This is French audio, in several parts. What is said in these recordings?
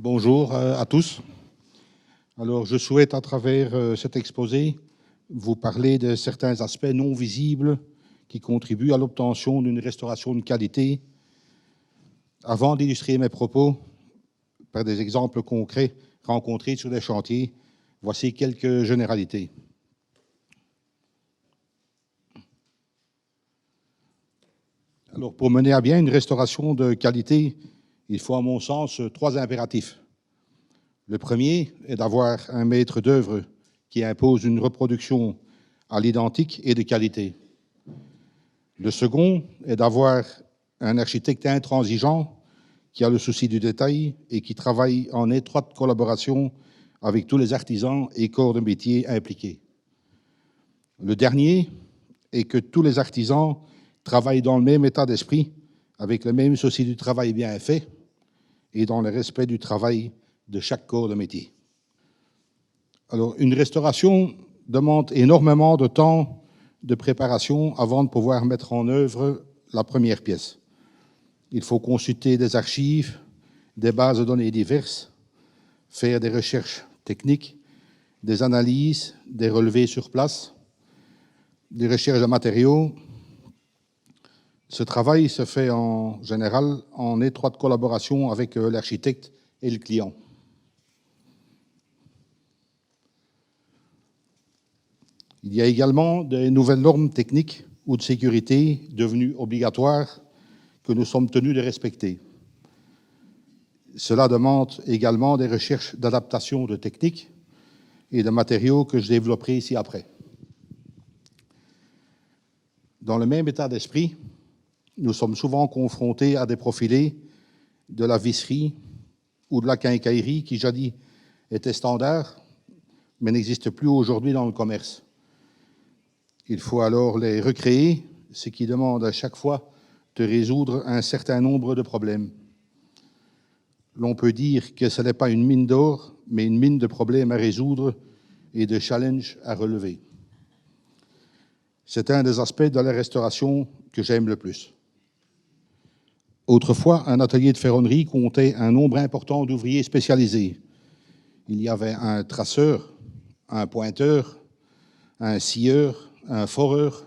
Bonjour à tous. Alors, je souhaite, à travers cet exposé, vous parler de certains aspects non visibles qui contribuent à l'obtention d'une restauration de qualité. Avant d'illustrer mes propos par des exemples concrets rencontrés sur des chantiers, voici quelques généralités. Alors, pour mener à bien une restauration de qualité, il faut, à mon sens, trois impératifs. Le premier est d'avoir un maître d'œuvre qui impose une reproduction à l'identique et de qualité. Le second est d'avoir un architecte intransigeant qui a le souci du détail et qui travaille en étroite collaboration avec tous les artisans et corps de métier impliqués. Le dernier est que tous les artisans travaillent dans le même état d'esprit, avec le même souci du travail bien fait et dans le respect du travail de chaque corps de métier. Alors, une restauration demande énormément de temps de préparation avant de pouvoir mettre en œuvre la première pièce. Il faut consulter des archives, des bases de données diverses, faire des recherches techniques, des analyses, des relevés sur place, des recherches de matériaux. Ce travail se fait en général en étroite collaboration avec l'architecte et le client. Il y a également de nouvelles normes techniques ou de sécurité devenues obligatoires que nous sommes tenus de respecter. Cela demande également des recherches d'adaptation de techniques et de matériaux que je développerai ici après. Dans le même état d'esprit, nous sommes souvent confrontés à des profilés de la visserie ou de la quincaillerie qui jadis étaient standards, mais n'existent plus aujourd'hui dans le commerce. Il faut alors les recréer, ce qui demande à chaque fois de résoudre un certain nombre de problèmes. L'on peut dire que ce n'est pas une mine d'or, mais une mine de problèmes à résoudre et de challenges à relever. C'est un des aspects de la restauration que j'aime le plus. Autrefois, un atelier de ferronnerie comptait un nombre important d'ouvriers spécialisés. Il y avait un traceur, un pointeur, un scieur, un foreur,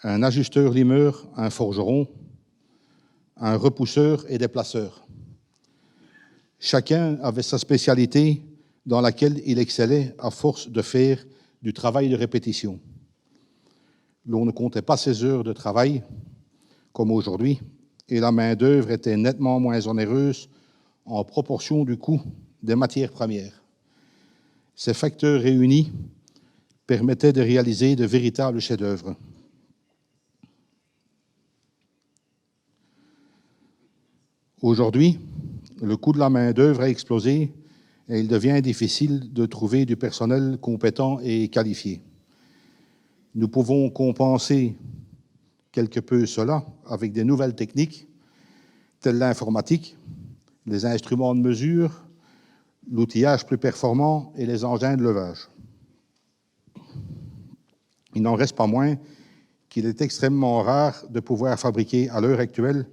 un ajusteur-limeur, un forgeron, un repousseur et des placeurs. Chacun avait sa spécialité dans laquelle il excellait à force de faire du travail de répétition. L'on ne comptait pas ses heures de travail, comme aujourd'hui, et la main-d'œuvre était nettement moins onéreuse en proportion du coût des matières premières. Ces facteurs réunis permettaient de réaliser de véritables chefs-d'œuvre. Aujourd'hui, le coût de la main-d'œuvre a explosé et il devient difficile de trouver du personnel compétent et qualifié. Nous pouvons compenser quelque peu cela avec des nouvelles techniques telles l'informatique, les instruments de mesure, l'outillage plus performant et les engins de levage. Il n'en reste pas moins qu'il est extrêmement rare de pouvoir fabriquer à l'heure actuelle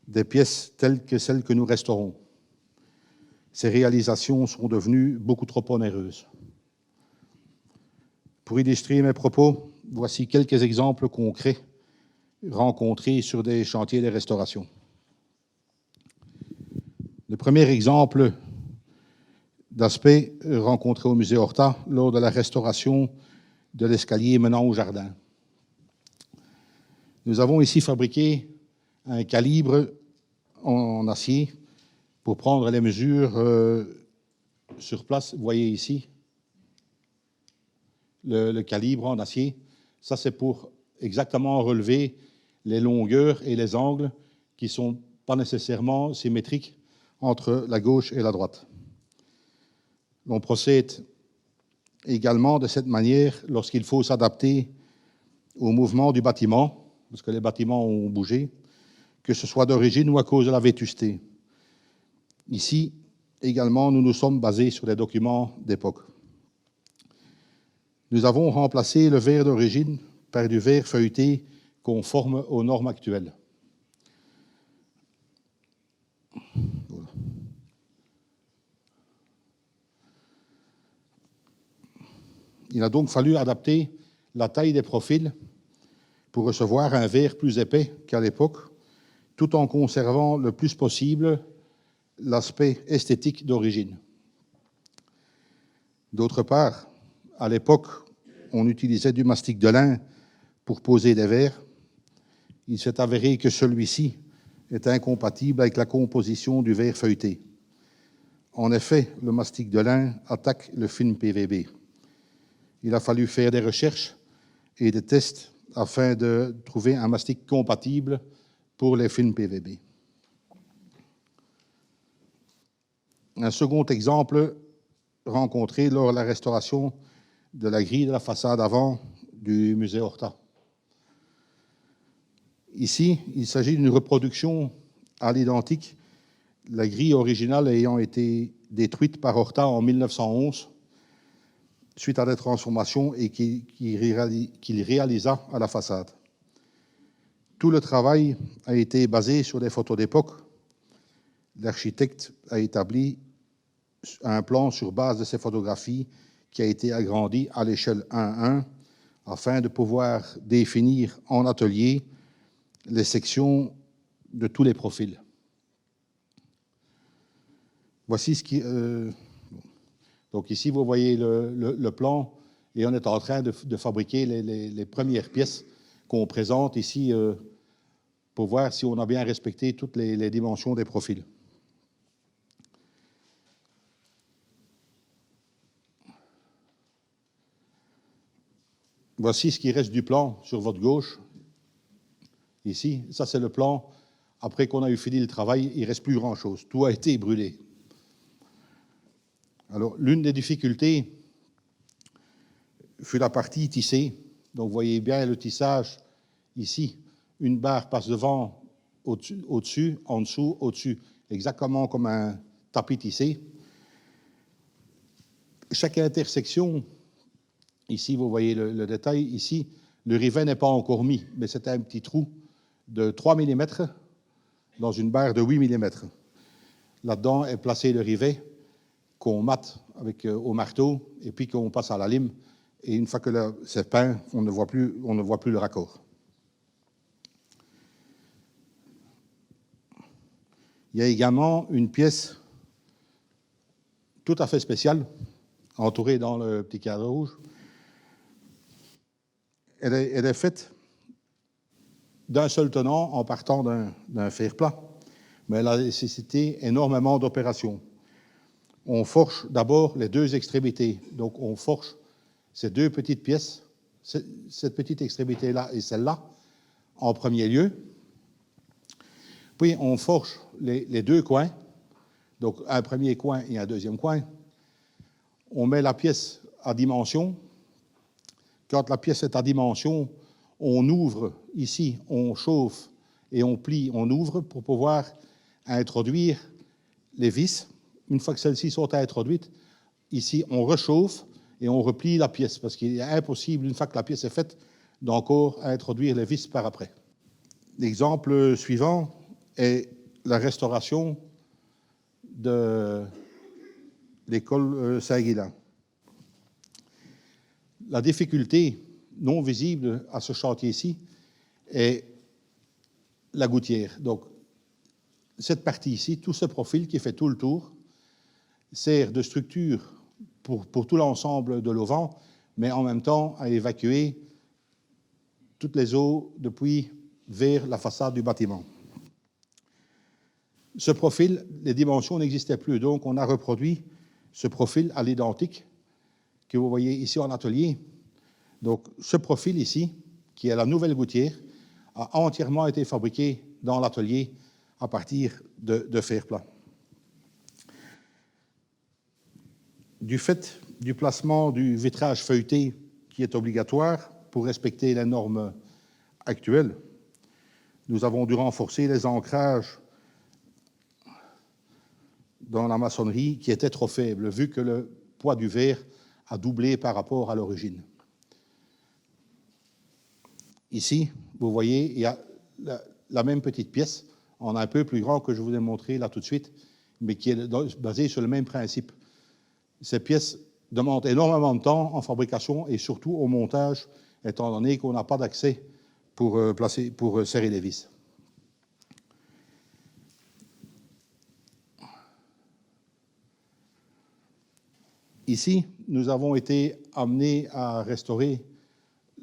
des pièces telles que celles que nous restaurons. Ces réalisations sont devenues beaucoup trop onéreuses. Pour illustrer mes propos, voici quelques exemples concrets rencontrés sur des chantiers de restauration. Le premier exemple d'aspect rencontré au musée Horta lors de la restauration de l'escalier menant au jardin. Nous avons ici fabriqué un calibre en acier pour prendre les mesures sur place. Vous voyez ici le calibre en acier. Ça, c'est pour exactement relever les longueurs et les angles qui ne sont pas nécessairement symétriques entre la gauche et la droite. On procède également de cette manière lorsqu'il faut s'adapter au mouvement du bâtiment, parce que les bâtiments ont bougé, que ce soit d'origine ou à cause de la vétusté. Ici, également, nous nous sommes basés sur des documents d'époque. Nous avons remplacé le verre d'origine par du verre feuilleté conforme aux normes actuelles. Voilà. Il a donc fallu adapter la taille des profils pour recevoir un verre plus épais qu'à l'époque, tout en conservant le plus possible l'aspect esthétique d'origine. D'autre part, à l'époque, on utilisait du mastic de lin pour poser des verres. Il s'est avéré que celui-ci est incompatible avec la composition du verre feuilleté. En effet, le mastic de lin attaque le film PVB. Il a fallu faire des recherches et des tests afin de trouver un mastic compatible pour les films PVB. Un second exemple rencontré lors de la restauration de la grille de la façade avant du musée Horta. Ici, il s'agit d'une reproduction à l'identique, la grille originale ayant été détruite par Horta en 1911 suite à des transformations et qu'il réalisa à la façade. Tout le travail a été basé sur des photos d'époque. L'architecte a établi un plan sur base de ces photographies qui a été agrandi à l'échelle 1:1 afin de pouvoir définir en atelier les sections de tous les profils. Voici ce qui... donc ici, vous voyez le plan et on est en train de fabriquer les premières pièces qu'on présente ici pour voir si on a bien respecté toutes les dimensions des profils. Voici ce qui reste du plan sur votre gauche. Ici, ça c'est le plan. Après qu'on a eu fini le travail, il ne reste plus grand-chose. Tout a été brûlé. Alors, l'une des difficultés fut la partie tissée. Donc, vous voyez bien le tissage ici. Une barre passe devant, au-dessus, en dessous, au-dessus. Exactement comme un tapis tissé. Chaque intersection, ici, vous voyez le détail. Ici, le rivet n'est pas encore mis, mais c'est un petit trou de 3 mm dans une barre de 8 mm. Là-dedans est placé le rivet qu'on mate avec, au marteau et puis qu'on passe à la lime. Et une fois que c'est peint, on ne voit plus le raccord. Il y a également une pièce tout à fait spéciale, entourée dans le petit cadre rouge. Elle est faite d'un seul tenant en partant d'un fer plat, mais elle a nécessité énormément d'opérations. On forge d'abord les deux extrémités. Donc, on forge ces deux petites pièces, cette petite extrémité-là et celle-là, en premier lieu. Puis, on forge les deux coins, donc un premier coin et un deuxième coin. On met la pièce à dimension. Quand la pièce est à dimension, on ouvre ici, on chauffe et on plie, on ouvre pour pouvoir introduire les vis. Une fois que celles-ci sont introduites, ici, on réchauffe et on replie la pièce parce qu'il est impossible, une fois que la pièce est faite, d'encore introduire les vis par après. L'exemple suivant est la restauration de l'école Saint-Guilain. La difficulté non visible à ce chantier-ci est la gouttière. Donc, cette partie ici, tout ce profil qui fait tout le tour, sert de structure pour tout l'ensemble de l'auvent, mais en même temps à évacuer toutes les eaux depuis vers la façade du bâtiment. Ce profil, les dimensions n'existaient plus, donc on a reproduit ce profil à l'identique que vous voyez ici en atelier. Donc ce profil ici, qui est la nouvelle gouttière, a entièrement été fabriqué dans l'atelier à partir de fer plat. Du fait du placement du vitrage feuilleté qui est obligatoire pour respecter les normes actuelles, nous avons dû renforcer les ancrages dans la maçonnerie qui étaient trop faibles, vu que le poids du verre a doublé par rapport à l'origine. Ici, vous voyez, il y a la même petite pièce, en un peu plus grand que je vous ai montré là tout de suite, mais qui est basée sur le même principe. Ces pièces demande énormément de temps en fabrication et surtout au montage, étant donné qu'on n'a pas d'accès pour serrer les vis. Ici, nous avons été amenés à restaurer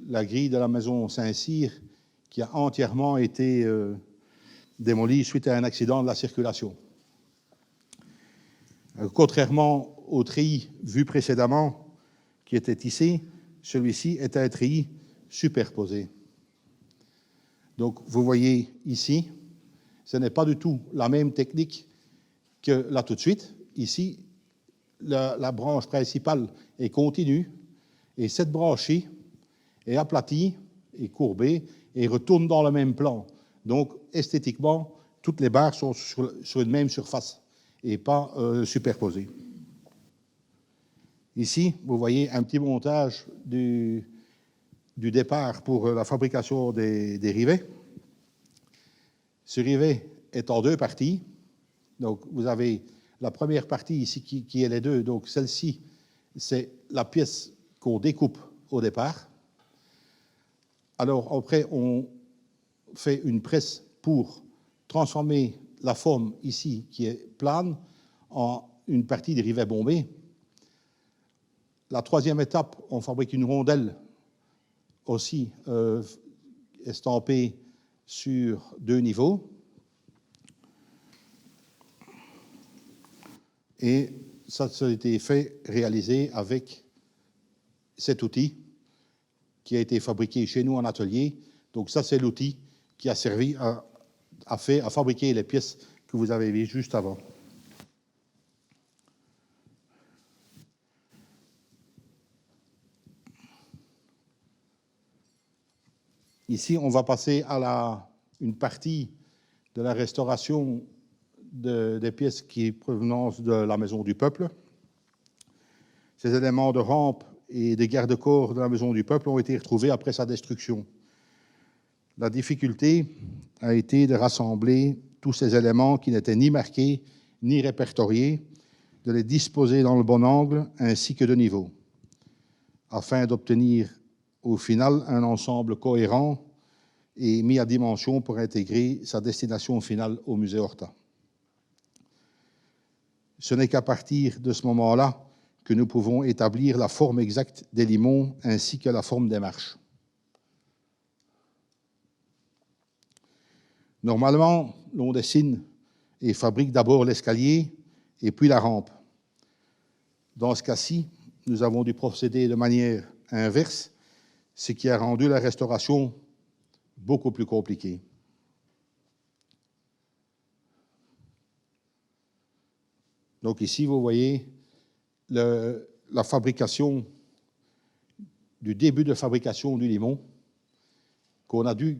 la grille de la maison Saint-Cyr qui a entièrement été démolie suite à un accident de la circulation. Contrairement au treillis vu précédemment, qui était tissé, celui-ci est un treillis superposé. Donc, vous voyez ici, ce n'est pas du tout la même technique que là tout de suite. Ici, la branche principale est continue et cette branche-ci est aplatie et courbée et retourne dans le même plan. Donc, esthétiquement, toutes les barres sont sur une même surface et pas superposées. Ici, vous voyez un petit montage du départ pour la fabrication des rivets. Ce rivet est en deux parties. Donc, vous avez la première partie ici qui est les deux. Donc, celle-ci, c'est la pièce qu'on découpe au départ. Alors, après, on fait une presse pour transformer la forme ici, qui est plane, en une partie des rivets bombés. La troisième étape, on fabrique une rondelle aussi estampée sur deux niveaux. Et ça a été réalisé avec cet outil qui a été fabriqué chez nous en atelier. Donc ça, c'est l'outil qui a servi à fabriquer les pièces que vous avez vues juste avant. Ici, on va passer à une partie de la restauration des pièces qui proviennent de la Maison du Peuple. Ces éléments de rampe et des garde-corps de la Maison du Peuple ont été retrouvés après sa destruction. La difficulté a été de rassembler tous ces éléments qui n'étaient ni marqués ni répertoriés, de les disposer dans le bon angle ainsi que de niveau, afin d'obtenir au final un ensemble cohérent et mis à dimension pour intégrer sa destination finale au musée Horta. Ce n'est qu'à partir de ce moment-là que nous pouvons établir la forme exacte des limons ainsi que la forme des marches. Normalement, l'on dessine et fabrique d'abord l'escalier et puis la rampe. Dans ce cas-ci, nous avons dû procéder de manière inverse, ce qui a rendu la restauration beaucoup plus compliquée. Donc ici, vous voyez la fabrication, du début de fabrication du limon, qu'on a dû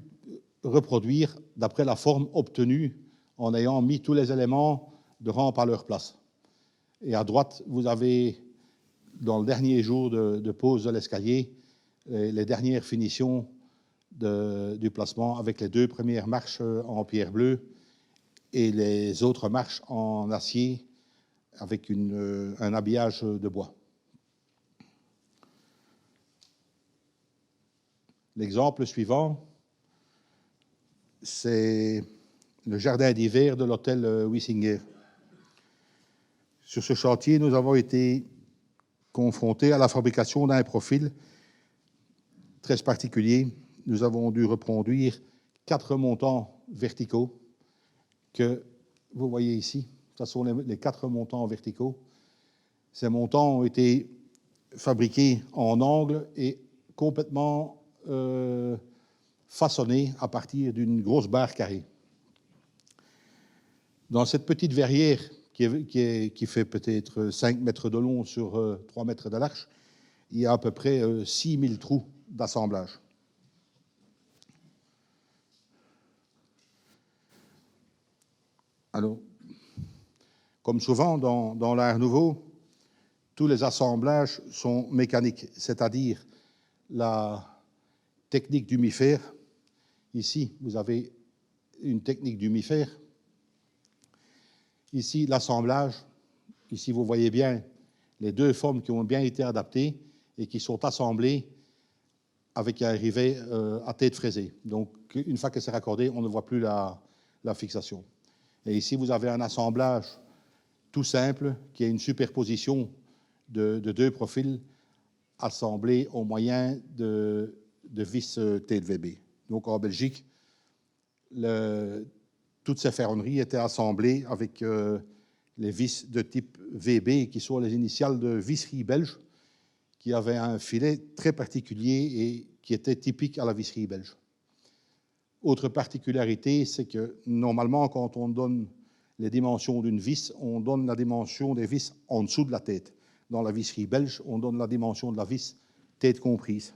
reproduire d'après la forme obtenue en ayant mis tous les éléments de rampe à leur place. Et à droite, vous avez, dans le dernier jour de pose de l'escalier, les dernières finitions du placement avec les deux premières marches en pierre bleue et les autres marches en acier avec un habillage de bois. L'exemple suivant, c'est le jardin d'hiver de l'hôtel Wissinger. Sur ce chantier, nous avons été confrontés à la fabrication d'un profil très particulier. Nous avons dû reproduire 4 montants verticaux que vous voyez ici. Ce sont les 4 montants verticaux. Ces montants ont été fabriqués en angle et complètement façonnés à partir d'une grosse barre carrée. Dans cette petite verrière qui fait peut-être 5 mètres de long sur 3 mètres de large, il y a à peu près 6000 trous d'assemblage. Alors, comme souvent dans l'art nouveau, tous les assemblages sont mécaniques, c'est-à-dire la technique du mi-fer. Ici, vous avez une technique du mi-fer. Ici, l'assemblage. Ici, vous voyez bien les deux formes qui ont bien été adaptées et qui sont assemblées avec un rivet à tête fraisée. Donc, une fois que c'est raccordé, on ne voit plus la fixation. Et ici, vous avez un assemblage tout simple qui est une superposition de deux profils assemblés au moyen de vis TVB. Donc, en Belgique, toutes ces ferronneries étaient assemblées avec les vis de type VB, qui sont les initiales de visserie belge, qui avaient un filet très particulier et qui était typique à la visserie belge. Autre particularité, c'est que normalement, quand on donne les dimensions d'une vis, on donne la dimension des vis en dessous de la tête. Dans la visserie belge, on donne la dimension de la vis tête comprise.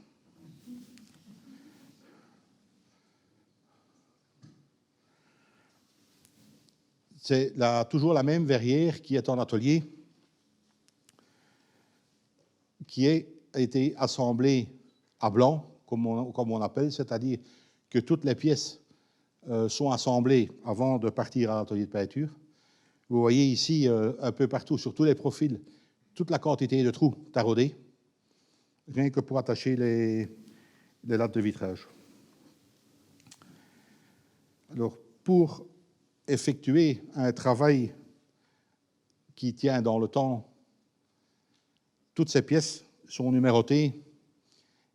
C'est toujours la même verrière qui est en atelier, qui a été assemblée à blanc, comme on appelle, c'est-à-dire que toutes les pièces sont assemblées avant de partir à l'atelier de peinture. Vous voyez ici, un peu partout, sur tous les profils, toute la quantité de trous taraudés, rien que pour attacher les lattes de vitrage. Alors, pour effectuer un travail qui tient dans le temps, toutes ces pièces sont numérotées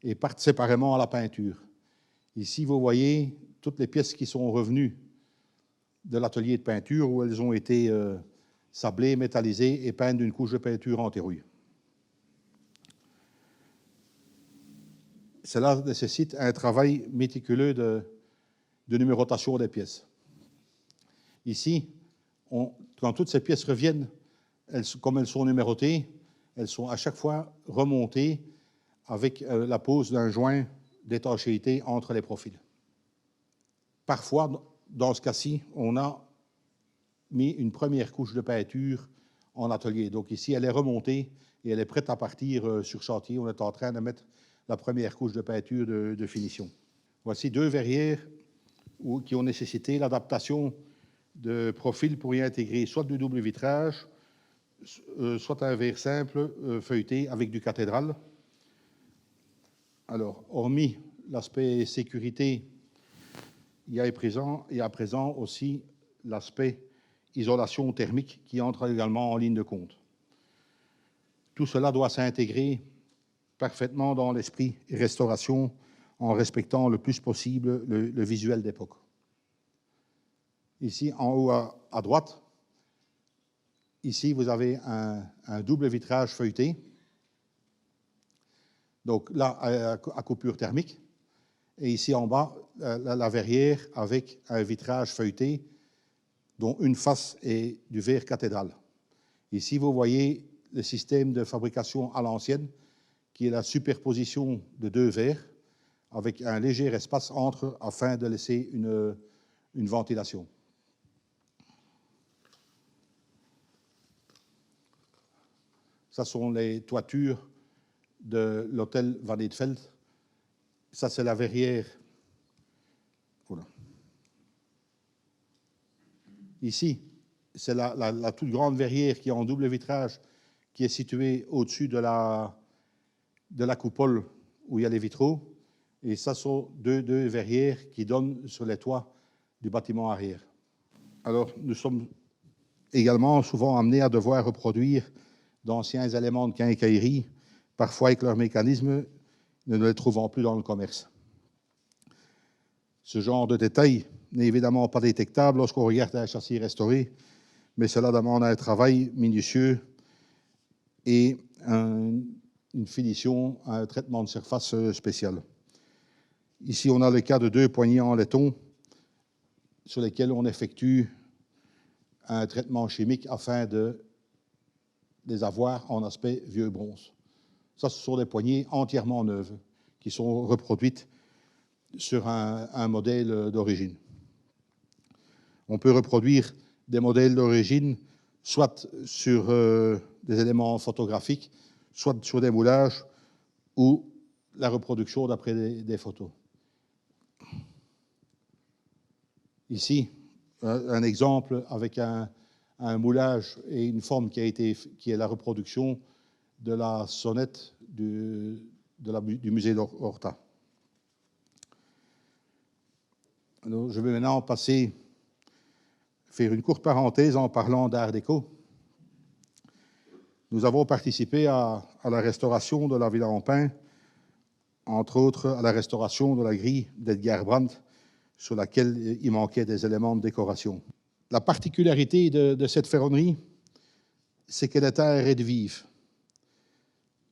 et partent séparément à la peinture. Ici, vous voyez toutes les pièces qui sont revenues de l'atelier de peinture où elles ont été sablées, métallisées et peintes d'une couche de peinture en terrouille. Cela nécessite un travail méticuleux de numérotation des pièces. Ici, quand toutes ces pièces reviennent, comme elles sont numérotées, elles sont à chaque fois remontées avec la pose d'un joint d'étanchéité entre les profils. Parfois, dans ce cas-ci, on a mis une première couche de peinture en atelier. Donc ici, elle est remontée et elle est prête à partir sur chantier. On est en train de mettre la première couche de peinture de finition. Voici deux verrières qui ont nécessité l'adaptation de profils pour y intégrer soit du double vitrage, soit un verre simple feuilleté avec du cathédrale. Alors, hormis l'aspect sécurité, il y a à présent aussi l'aspect isolation thermique qui entre également en ligne de compte. Tout cela doit s'intégrer parfaitement dans l'esprit restauration en respectant le plus possible le visuel d'époque. Ici, en haut à droite, ici, vous avez un double vitrage feuilleté. Donc là, à coupure thermique. Et ici en bas, la verrière avec un vitrage feuilleté dont une face est du verre cathédrale. Ici, vous voyez le système de fabrication à l'ancienne, qui est la superposition de deux verres avec un léger espace entre afin de laisser une ventilation. Ça sont les toitures de l'hôtel Van Eetveld. Ça, c'est la verrière. Voilà. Ici, c'est la toute grande verrière qui est en double vitrage, qui est située au-dessus de la coupole où il y a les vitraux. Et ça sont deux verrières qui donnent sur les toits du bâtiment arrière. Alors, nous sommes également souvent amenés à devoir reproduire d'anciens éléments de quincaillerie, parfois avec leur mécanisme, ne les trouvant plus dans le commerce. Ce genre de détail n'est évidemment pas détectable lorsqu'on regarde un châssis restauré, mais cela demande un travail minutieux et une finition, un traitement de surface spécial. Ici, on a le cas de deux poignées en laiton sur lesquels on effectue un traitement chimique afin de les avoir en aspect vieux bronze. Ça, ce sont des poignées entièrement neuves qui sont reproduites sur un modèle d'origine. On peut reproduire des modèles d'origine soit sur des éléments photographiques, soit sur des moulages ou la reproduction d'après des photos. Ici, un exemple avec un moulage et une forme qui est la reproduction de la sonnette du musée d'Horta. Alors, je vais maintenant faire une courte parenthèse en parlant d'art déco. Nous avons participé à la restauration de la Villa en Pin, entre autres à la restauration de la grille d'Edgar Brandt, sur laquelle il manquait des éléments de décoration. La particularité de cette ferronnerie, c'est qu'elle est à arrêt de vivre.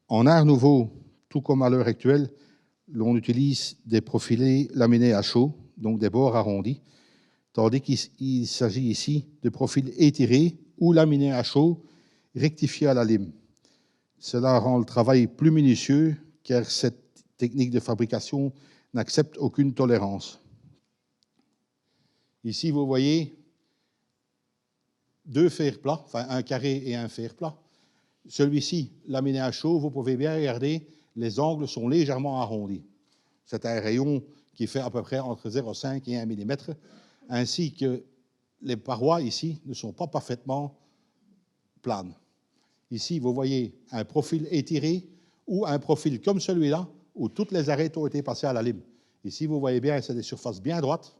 En art nouveau, tout comme à l'heure actuelle, l'on utilise des profilés laminés à chaud, donc des bords arrondis, tandis qu'il s'agit ici de profils étirés ou laminés à chaud, rectifiés à la lime. Cela rend le travail plus minutieux, car cette technique de fabrication n'accepte aucune tolérance. Ici, vous voyez deux fers plats, enfin un carré et un fer plat. Celui-ci, laminé à chaud, vous pouvez bien regarder, les angles sont légèrement arrondis. C'est un rayon qui fait à peu près entre 0,5 et 1 mm, ainsi que les parois ici ne sont pas parfaitement planes. Ici, vous voyez un profil étiré ou un profil comme celui-là, où toutes les arêtes ont été passées à la lime. Ici, vous voyez bien, c'est des surfaces bien droites,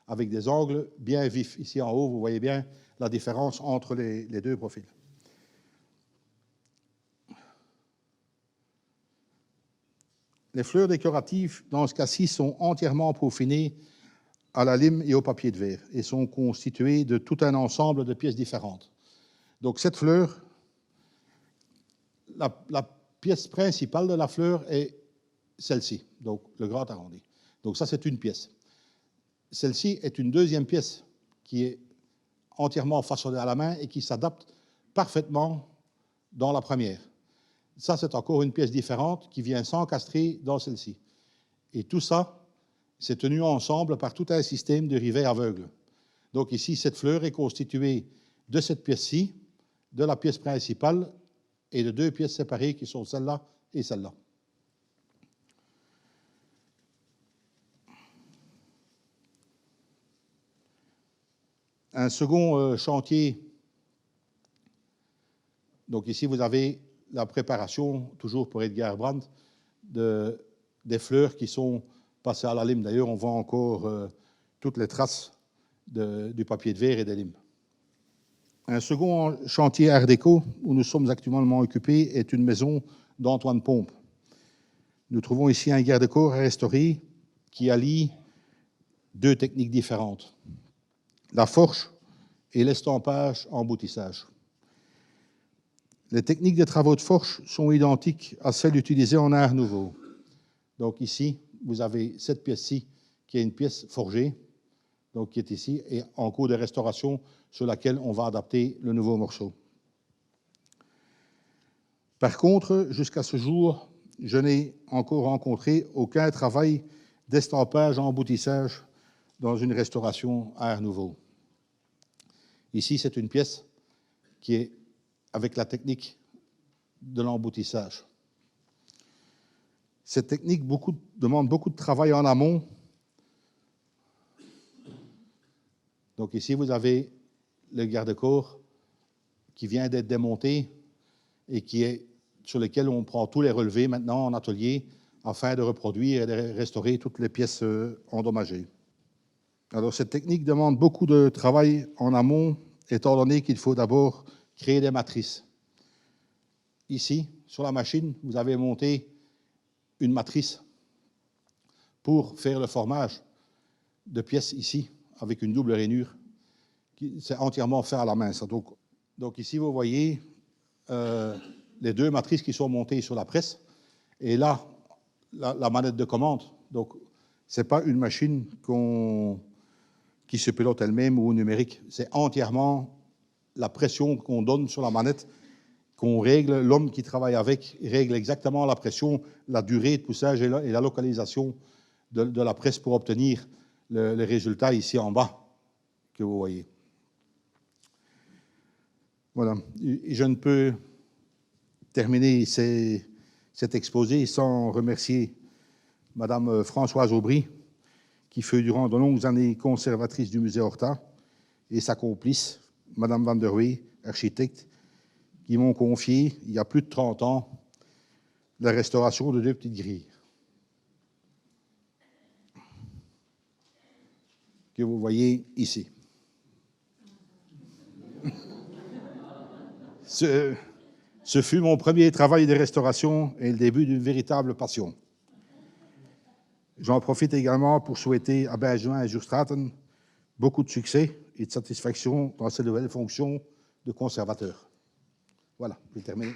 avec des angles bien vifs. Ici en haut, vous voyez bien la différence entre les deux profils. Les fleurs décoratives, dans ce cas-ci, sont entièrement peaufinées à la lime et au papier de verre et sont constituées de tout un ensemble de pièces différentes. Donc cette fleur, la pièce principale de la fleur est celle-ci, donc le grand arrondi. Donc ça, c'est une pièce. Celle-ci est une deuxième pièce qui est entièrement façonnée à la main et qui s'adapte parfaitement dans la première. Ça, c'est encore une pièce différente qui vient s'encastrer dans celle-ci. Et tout ça, c'est tenu ensemble par tout un système de rivets aveugles. Donc ici, cette fleur est constituée de cette pièce-ci, de la pièce principale et de deux pièces séparées qui sont celle-là et celle-là. Un second chantier. Donc ici, vous avez la préparation, toujours pour Edgar Brandt, des fleurs qui sont passées à la lime. D'ailleurs, on voit encore toutes les traces du papier de verre et des limes. Un second chantier art déco où nous sommes actuellement occupés est une maison d'Antoine Pompe. Nous trouvons ici un garde-corps à restaurer qui allie deux techniques différentes, la forge et l'estampage en boutissage. Les techniques de travaux de forge sont identiques à celles utilisées en art nouveau. Donc ici, vous avez cette pièce-ci qui est une pièce forgée, donc qui est ici, et en cours de restauration sur laquelle on va adapter le nouveau morceau. Par contre, jusqu'à ce jour, je n'ai encore rencontré aucun travail d'estampage en aboutissage dans une restauration art nouveau. Ici, c'est une pièce qui est avec la technique de l'emboutissage. Cette technique demande beaucoup de travail en amont. Donc ici, vous avez le garde-corps qui vient d'être démonté et sur lequel on prend tous les relevés maintenant en atelier afin de reproduire et de restaurer toutes les pièces endommagées. Alors cette technique demande beaucoup de travail en amont, étant donné qu'il faut d'abord créer des matrices. Ici, sur la machine, vous avez monté une matrice pour faire le formage de pièces ici, avec une double rainure. C'est entièrement fait à la main. Ça. Donc ici, vous voyez les deux matrices qui sont montées sur la presse. Et là, la manette de commande. Donc, ce n'est pas une machine qui se pilote elle-même ou numérique. C'est entièrement la pression qu'on donne sur la manette, qu'on règle. L'homme qui travaille avec règle exactement la pression, la durée de poussage et la localisation de la presse pour obtenir le résultat ici en bas que vous voyez. Voilà. Et je ne peux terminer cet exposé sans remercier Madame Françoise Aubry, qui fut durant de longues années conservatrice du musée Horta, et sa complice, Madame Van der Wee, architecte, qui m'ont confié, il y a plus de 30 ans, la restauration de 2 petites grilles que vous voyez ici. Ce fut mon premier travail de restauration et le début d'une véritable passion. J'en profite également pour souhaiter à Benjamin et Jules Stratton beaucoup de succès et de satisfaction dans ces nouvelles fonctions de conservateur. Voilà, j'ai terminé.